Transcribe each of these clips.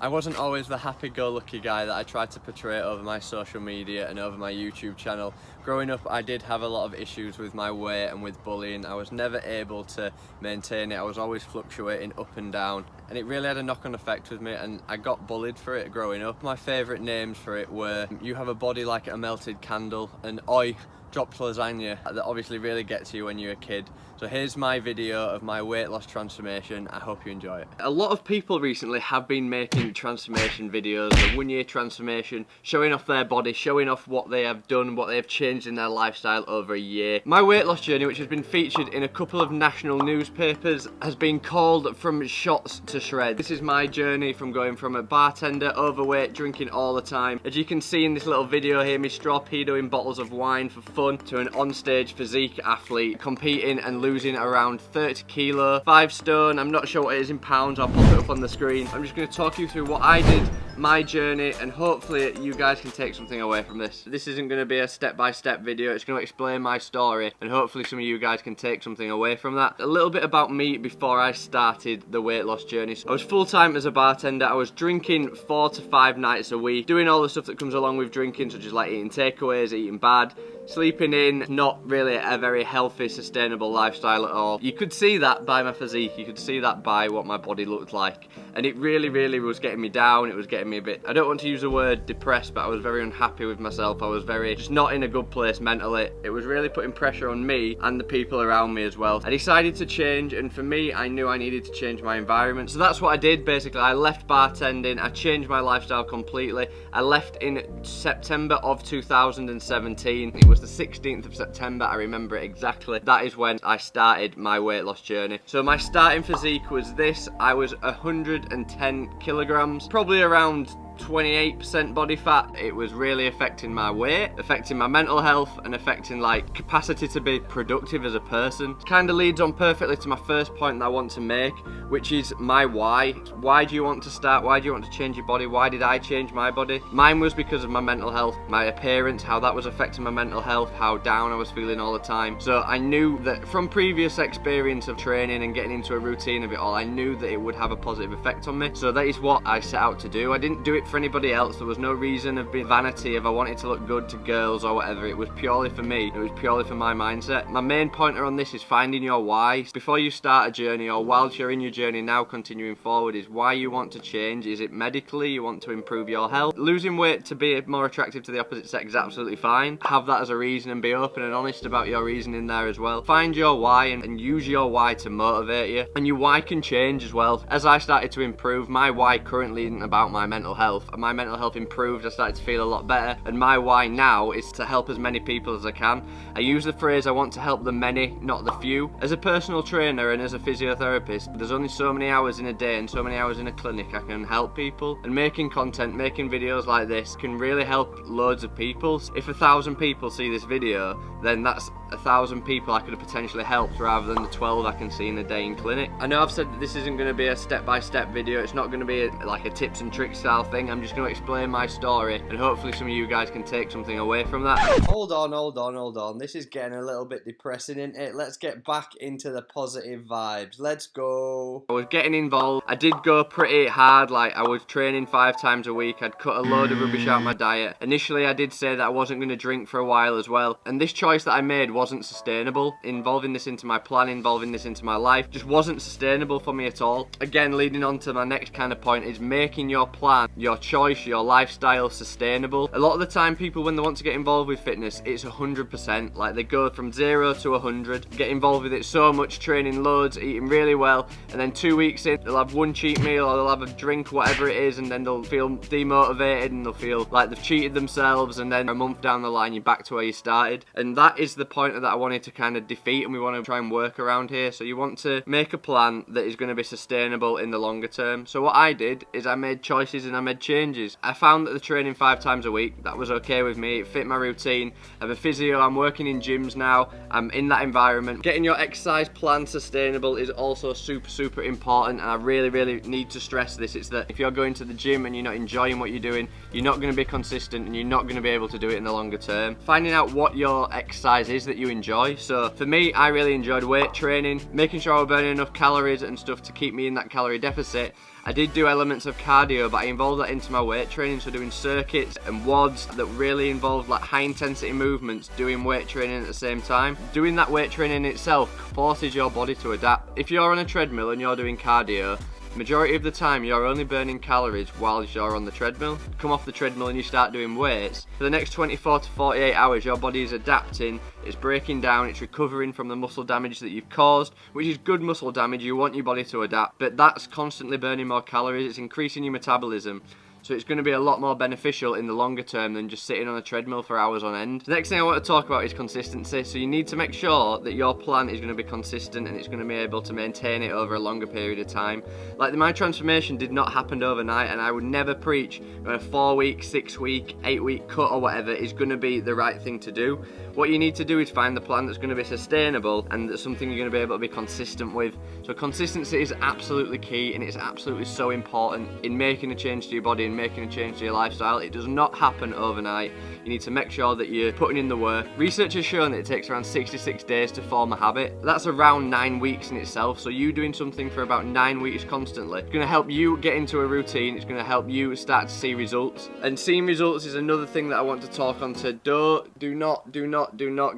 I wasn't always the happy-go-lucky guy that I tried to portray over my social media and over my YouTube channel. Growing up, I did have a lot of issues with my weight and with bullying. I was never able to maintain it. I was always fluctuating up and down, and it really had a knock-on effect with me, and I got bullied for it growing up. My favourite names for it were "you have a body like a melted candle" and "oi, dropped lasagna," that obviously really gets you when you're a kid. So here's my video of my weight loss transformation. I hope you enjoy it. A lot of people recently have been making transformation videos, the 1 year transformation, showing off their body, showing off what they have done, what they have changed in their lifestyle over a year. My weight loss journey, which has been featured in a couple of national newspapers, has been called From Shots to Shreds. This is my journey from going from a bartender, overweight, drinking all the time. As you can see in this little video here, me straw pedoing bottles of wine for fun, to an onstage physique athlete, competing and losing around 30 kilo, 5 stone. I'm not sure what it is in pounds, I'll pop it up on the screen. I'm just going to talk you through what I did, my journey, and hopefully you guys can take something away from this. This isn't going to be a step-by-step video, it's going to explain my story, and hopefully some of you guys can take something away from that. A little bit about me before I started the weight loss journey. So I was full-time as a bartender. I was drinking 4 to 5 nights a week, doing all the stuff that comes along with drinking, such as like eating takeaways, eating bad, sleeping in, not really a very healthy, sustainable lifestyle at all. You could see that by my physique, you could see that by what my body looked like, and it really was getting me down. It was getting me a bit, I don't want to use the word depressed, but I was very unhappy with myself. I was very, just not in a good place mentally. It was really putting pressure on me and the people around me as well. I decided to change, and for me, I knew I needed to change my environment. So that's what I did basically. I left bartending, I changed my lifestyle completely. I left in September of 2017. It was the 16th of September, I remember it exactly. That is when I started my weight loss journey. So my starting physique was this. I was 110 kilograms, probably around 28% body fat. It was really affecting my weight, affecting my mental health, and affecting like capacity to be productive as a person. Kind of leads on perfectly to my first point that I want to make, which is my why. Why do you want to start? Why do you want to change your body? Why did I change my body? Mine was because of my mental health, my appearance, how that was affecting my mental health, how down I was feeling all the time. So I knew that from previous experience of training and getting into a routine of it all, I knew that it would have a positive effect on me. So that is what I set out to do. I didn't do it for anybody else. There was no reason of being vanity if I wanted to look good to girls or whatever. It was purely for me. It was purely for my mindset. My main pointer on this is finding your why. Before you start a journey, or whilst you're in your journey now continuing forward, is why you want to change. Is it medically? You want to improve your health? Losing weight to be more attractive to the opposite sex is absolutely fine. Have that as a reason and be open and honest about your reason in there as well. Find your why and use your why to motivate you. And your why can change as well. As I started to improve, my why currently isn't about my mental health. My mental health improved, I started to feel a lot better, and my why now is to help as many people as I can. I use the phrase I want to help the many, not the few. As a personal trainer and as a physiotherapist, there's only so many hours in a day and so many hours in a clinic I can help people, and making content, making videos like this can really help loads of people. If 1,000 people see this video, then that's 1,000 people I could have potentially helped rather than the 12 I can see in a day in clinic. I know I've said that this isn't going to be a step-by-step video. It's not going to be like a tips and tricks style thing. I'm just going to explain my story, and hopefully some of you guys can take something away from that. Hold on. This is getting a little bit depressing, isn't it? Let's get back into the positive vibes. Let's go. I was getting involved. I did go pretty hard. Like, I was training 5 times a week. I'd cut a load of rubbish out my diet. Initially, I did say that I wasn't going to drink for a while as well, and this choice that I made wasn't sustainable. Involving this into my plan, involving this into my life, just wasn't sustainable for me at all. Again, leading on to my next kind of point is making your plan, your choice, your lifestyle sustainable. A lot of the time people, when they want to get involved with fitness, it's 100%. Like, they go from 0 to 100, get involved with it so much, training loads, eating really well, and then 2 weeks in, they'll have one cheat meal or they'll have a drink, whatever it is, and then they'll feel demotivated and they'll feel like they've cheated themselves, and then a month down the line you're back to where you started. And that is the point that I wanted to kind of defeat, and we want to try and work around here. So you want to make a plan that is going to be sustainable in the longer term. So what I did is I made choices and I made changes. I found that the training 5 times a week, that was okay with me. It fit my routine. I have a physio, I'm working in gyms now, I'm in that environment. Getting your exercise plan sustainable is also super important, and I really need to stress this. It's that if you're going to the gym and you're not enjoying what you're doing, you're not going to be consistent and you're not going to be able to do it in the longer term. Finding out what your exercise is that you enjoy. So for me, I really enjoyed weight training, making sure I was burning enough calories and stuff to keep me in that calorie deficit, I did do elements of cardio, but I involved that into my weight training, so doing circuits and WODs that really involved like high intensity movements, doing weight training at the same time. Doing that weight training itself forces your body to adapt. If you're on a treadmill and you're doing cardio, majority of the time you're only burning calories whilst you're on the treadmill. Come off the treadmill and you start doing weights. For the next 24 to 48 hours your body is adapting, it's breaking down, it's recovering from the muscle damage that you've caused, which is good muscle damage. You want your body to adapt, but that's constantly burning more calories, it's increasing your metabolism. So it's going to be a lot more beneficial in the longer term than just sitting on a treadmill for hours on end. The next thing I want to talk about is consistency. So you need to make sure that your plan is going to be consistent and it's going to be able to maintain it over a longer period of time. Like my transformation did not happen overnight, and I would never preach a 4-week, 6-week, 8-week cut or whatever is going to be the right thing to do. What you need to do is find the plan that's going to be sustainable and that's something you're going to be able to be consistent with. So consistency is absolutely key, and it's absolutely so important in making a change to your body and making a change to your lifestyle. It does not happen overnight. You need to make sure that you're putting in the work. Research has shown that it takes around 66 days to form a habit. That's around 9 weeks in itself. So you doing something for about 9 weeks constantly, it's going to help you get into a routine. It's going to help you start to see results. And seeing results is another thing that I want to talk on to. Do not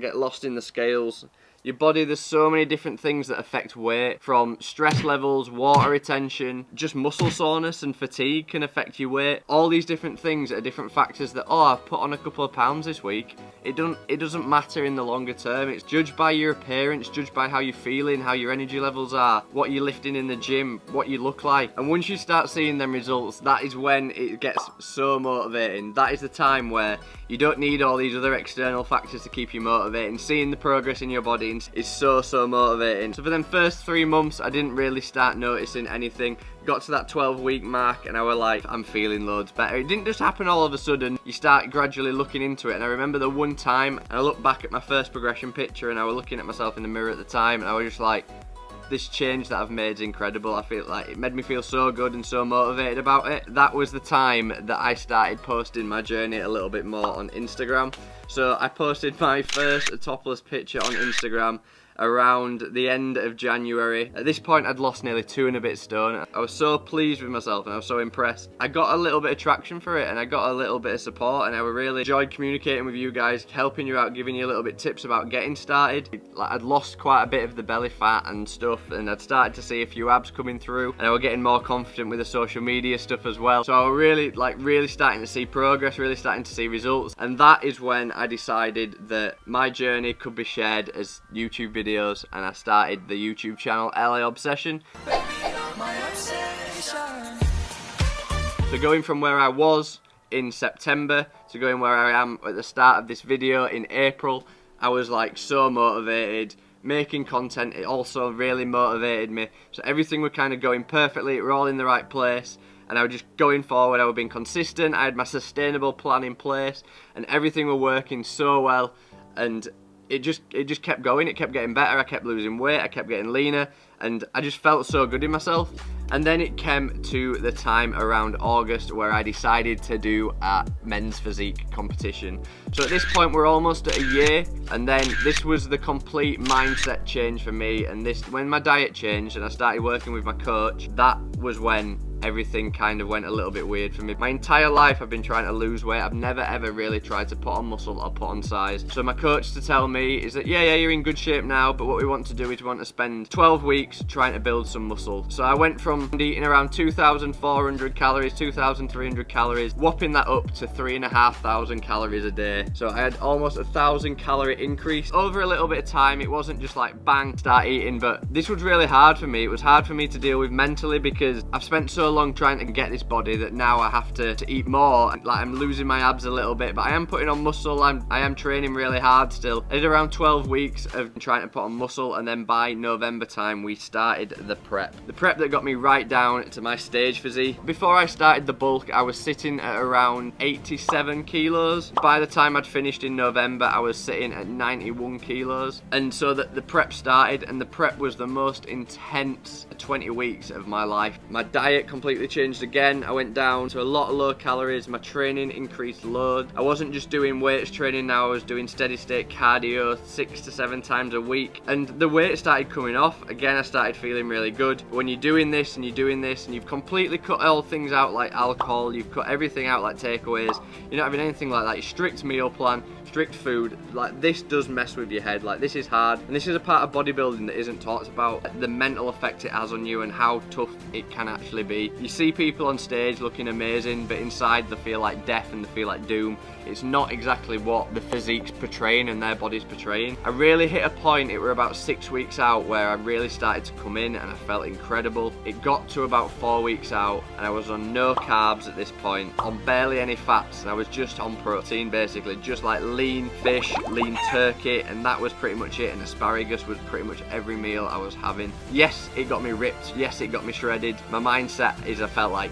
get lost in the scales. Your body, there's so many different things that affect weight, from stress levels, water retention, just muscle soreness and fatigue can affect your weight. All these different things are different factors that, oh, I've put on a couple of pounds this week. It doesn't matter in the longer term. It's judged by your appearance, judged by how you're feeling, how your energy levels are, what you're lifting in the gym, what you look like. And once you start seeing them results, that is when it gets so motivating. That is the time where you don't need all these other external factors to keep you motivated. Seeing the progress in your body is so motivating. So for them first 3 months, I didn't really start noticing anything. Got to that 12-week mark and I was like, I'm feeling loads better. It didn't just happen all of a sudden. You start gradually looking into it. And I remember the one time, and I looked back at my first progression picture and I was looking at myself in the mirror at the time and I was just like, this change that I've made is incredible. I feel like it made me feel so good and so motivated about it. That was the time that I started posting my journey a little bit more on Instagram. So I posted my first topless picture on Instagram around the end of January. At this point I'd lost nearly 2 and a bit stone. I was so pleased with myself and I was so impressed. I got a little bit of traction for it and I got a little bit of support, and I really enjoyed communicating with you guys, helping you out, giving you a little bit tips about getting started. Like, I'd lost quite a bit of the belly fat and stuff, and I'd started to see a few abs coming through, and I was getting more confident with the social media stuff as well. So I was really starting to see progress, really starting to see results, and that is when I decided that my journey could be shared as YouTube videos, and I started the YouTube channel LA Obsession. So going from where I was in September to going where I am at the start of this video in April, I was like so motivated. Making content, it also really motivated me. So everything was kind of going perfectly, we're all in the right place. And I was just going forward, I was being consistent, I had my sustainable plan in place, and everything was working so well. And it just kept going, it kept getting better, I kept losing weight, I kept getting leaner, and I just felt so good in myself. And then it came to the time around August where I decided to do a men's physique competition. So at this point we're almost at a year, and then this was the complete mindset change for me. And when my diet changed and I started working with my coach, that was when everything kind of went a little bit weird for me. My entire life I've been trying to lose weight. I've never ever really tried to put on muscle or put on size. So my coach to tell me is that yeah, you're in good shape now, but what we want to do is we want to spend 12 weeks trying to build some muscle. So I went from eating around 2,400 calories, 2,300 calories, whopping that up to 3,500 calories a day. So I had almost 1,000 calorie increase over a little bit of time. It wasn't just like bang, start eating, but this was really hard for me. It was hard for me to deal with mentally because I've spent so long trying to get this body that now I have to eat more. Like, I'm losing my abs a little bit, but I am putting on muscle. I am training really hard still. I did around 12 weeks of trying to put on muscle, and then by November time we started the prep. The prep that got me right down to my stage physique. Before I started the bulk, I was sitting at around 87 kilos. By the time I'd finished in November, I was sitting at 91 kilos. And so the prep started, and the prep was the most intense 20 weeks of my life. My diet completely completely changed again. I went down to a lot of low calories, my training increased loads. I wasn't just doing weights training now, I was doing steady state cardio 6 to 7 times a week, and the weight started coming off. Again, I started feeling really good. When you're doing this and you're doing this and you've completely cut all things out like alcohol, you've cut everything out like takeaways, you're not having anything like that, your strict meal plan, strict food, like this does mess with your head. Like this is hard, and this is a part of bodybuilding that isn't talked about, the mental effect it has on you and how tough it can actually be. You see people on stage looking amazing, but inside they feel like death and they feel like doom. It's not exactly what the physique's portraying and their body's portraying. I really hit a point, it were about 6 weeks out, where I really started to come in and I felt incredible. It got to about 4 weeks out and I was on no carbs at this point, on barely any fats, and I was just on protein basically, just like lean fish, lean turkey, and that was pretty much it, and asparagus was pretty much every meal I was having. Yes, it got me ripped, yes, it got me shredded. My mindset is I felt like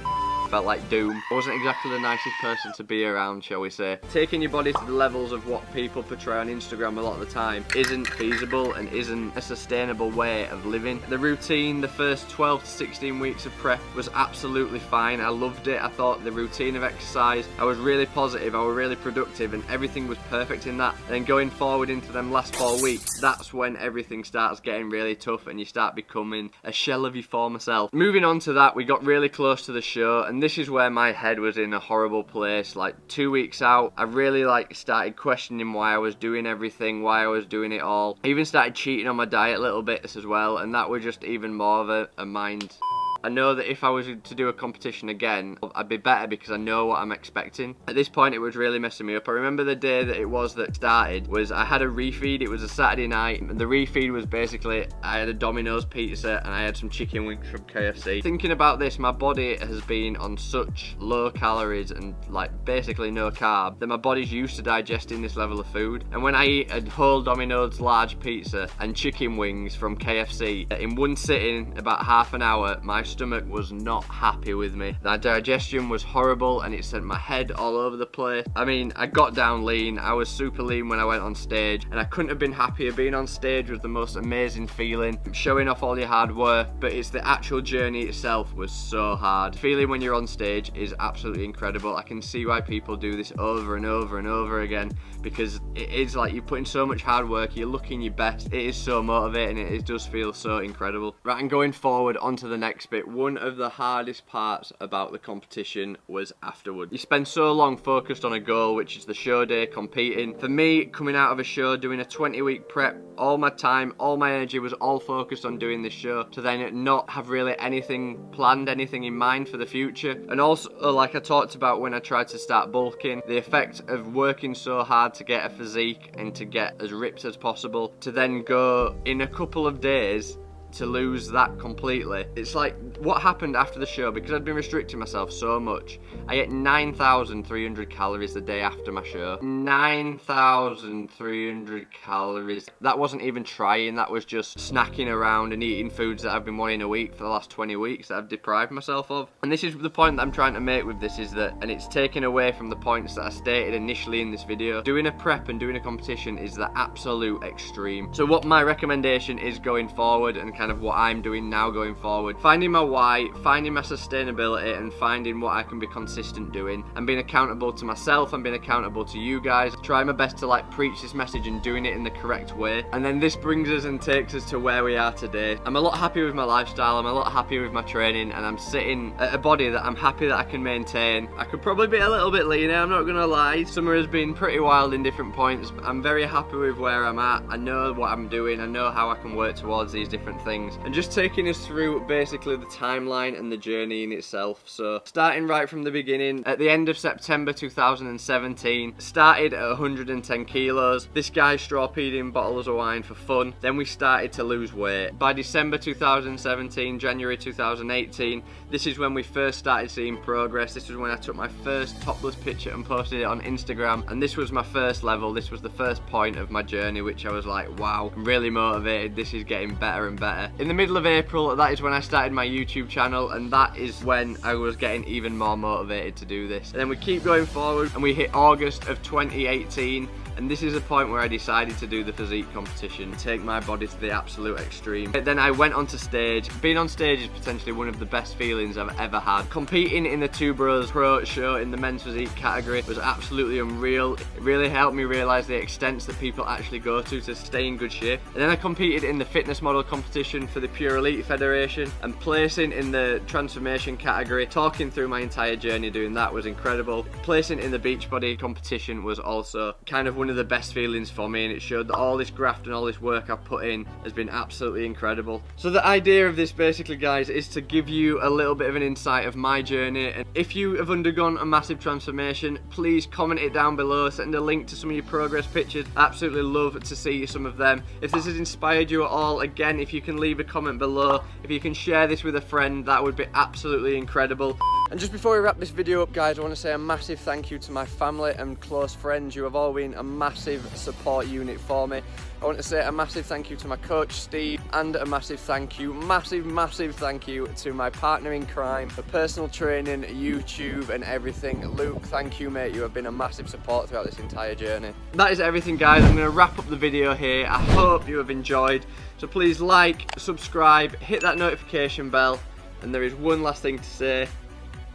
doom. I wasn't exactly the nicest person to be around, shall we say. Taking your body to the levels of what people portray on Instagram a lot of the time isn't feasible and isn't a sustainable way of living. The routine, the first 12 to 16 weeks of prep was absolutely fine. I loved it. I thought the routine of exercise, I was really positive, I was really productive, and everything was perfect in that. And then going forward into them last 4 weeks, that's when everything starts getting really tough and you start becoming a shell of your former self. Moving on to that, we got really close to the show, and this is where my head was in a horrible place. Like 2 weeks out, I really started questioning why I was doing everything, why I was doing it all. I even started cheating on my diet a little bit as well, and that was just even more of a mind. I know that if I was to do a competition again, I'd be better because I know what I'm expecting. At this point, it was really messing me up. I remember the day that it was that started was I had a refeed. It was a Saturday night, and the refeed was basically I had a Domino's pizza and I had some chicken wings from KFC. Thinking about this, my body has been on such low calories and like basically no carb that my body's used to digesting this level of food. And when I eat a whole Domino's large pizza and chicken wings from KFC in one sitting, about half an hour, my stomach was not happy with me. That digestion was horrible and it sent my head all over the place. I mean, I got down lean. I was super lean when I went on stage, and I couldn't have been happier. Being on stage was the most amazing feeling, showing off all your hard work, but it's the actual journey itself was so hard. Feeling when you're on stage is absolutely incredible. I can see why people do this over and over and over again, because it is like you're putting so much hard work, you're looking your best. It is so motivating, it does feel so incredible. Right, and going forward onto the next bit, one of the hardest parts about the competition was afterward. You spend so long focused on a goal, which is the show day, competing. For me, coming out of a show, doing a 20-week prep, all my time, all my energy was all focused on doing this show, to then not have really anything planned, anything in mind for the future. And also, like I talked about when I tried to start bulking, the effect of working so hard to get a physique and to get as ripped as possible, to then go in a couple of days to lose that completely. It's like what happened after the show, because I'd been restricting myself so much. I ate 9,300 calories the day after my show. 9,300 calories. That wasn't even trying, that was just snacking around and eating foods that I've been wanting a week for the last 20 weeks that I've deprived myself of. And this is the point that I'm trying to make with this, is that, and it's taken away from the points that I stated initially in this video, doing a prep and doing a competition is the absolute extreme. So what my recommendation is going forward, and kind of what I'm doing now going forward, finding my why, finding my sustainability, and finding what I can be consistent doing, and being accountable to myself and being accountable to you guys. Try my best to like preach this message and doing it in the correct way. And then this brings us and takes us to where we are today. I'm a lot happier with my lifestyle, I'm a lot happier with my training, and I'm sitting at a body that I'm happy that I can maintain. I could probably be a little bit leaner, I'm not gonna lie. Summer has been pretty wild in different points. I'm very happy with where I'm at. I know what I'm doing, I know how I can work towards these different things. And just taking us through basically the timeline and the journey in itself. So starting right from the beginning, at the end of September 2017, started at 110 kilos. This guy straw peeding bottles of wine for fun. Then we started to lose weight. By December 2017, January 2018, this is when we first started seeing progress. This was when I took my first topless picture and posted it on Instagram, and this was my first level. This was the first point of my journey, which I was like, wow, I'm really motivated, this is getting better and better. better. In the middle of April, that is when I started my YouTube channel, and that is when I was getting even more motivated to do this. And then we keep going forward, and we hit August of 2018, and this is the point where I decided to do the physique competition, take my body to the absolute extreme. Then I went onto stage. Being on stage is potentially one of the best feelings I've ever had. Competing in the Two Bros Pro show in the men's physique category was absolutely unreal. It really helped me realise the extents that people actually go to stay in good shape. And then I competed in the fitness model competition for the Pure Elite Federation, and placing in the transformation category, talking through my entire journey doing that was incredible. Placing in the Beachbody competition was also kind of one of the best feelings for me, and it showed that all this graft and all this work I've put in has been absolutely incredible. So the idea of this basically, guys, is to give you a little bit of an insight of my journey, and if you have undergone a massive transformation, please comment it down below, send a link to some of your progress pictures. I absolutely love to see some of them. If this has inspired you at all, again, if you can leave a comment below, if you can share this with a friend, that would be absolutely incredible. And just before we wrap this video up, guys, I want to say a massive thank you to my family and close friends. You have all been a massive support unit for me. I want to say a massive thank you to my coach Steve, and a massive thank you, massive thank you to my partner in crime for personal training, YouTube and everything. Luke, thank you, mate. You have been a massive support throughout this entire journey. That is everything, guys. I'm going to wrap up the video here. I hope you have enjoyed. So please like, subscribe, hit that notification bell, and there is one last thing to say.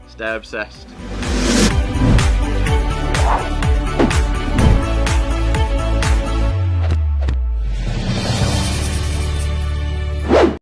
Stay obsessed.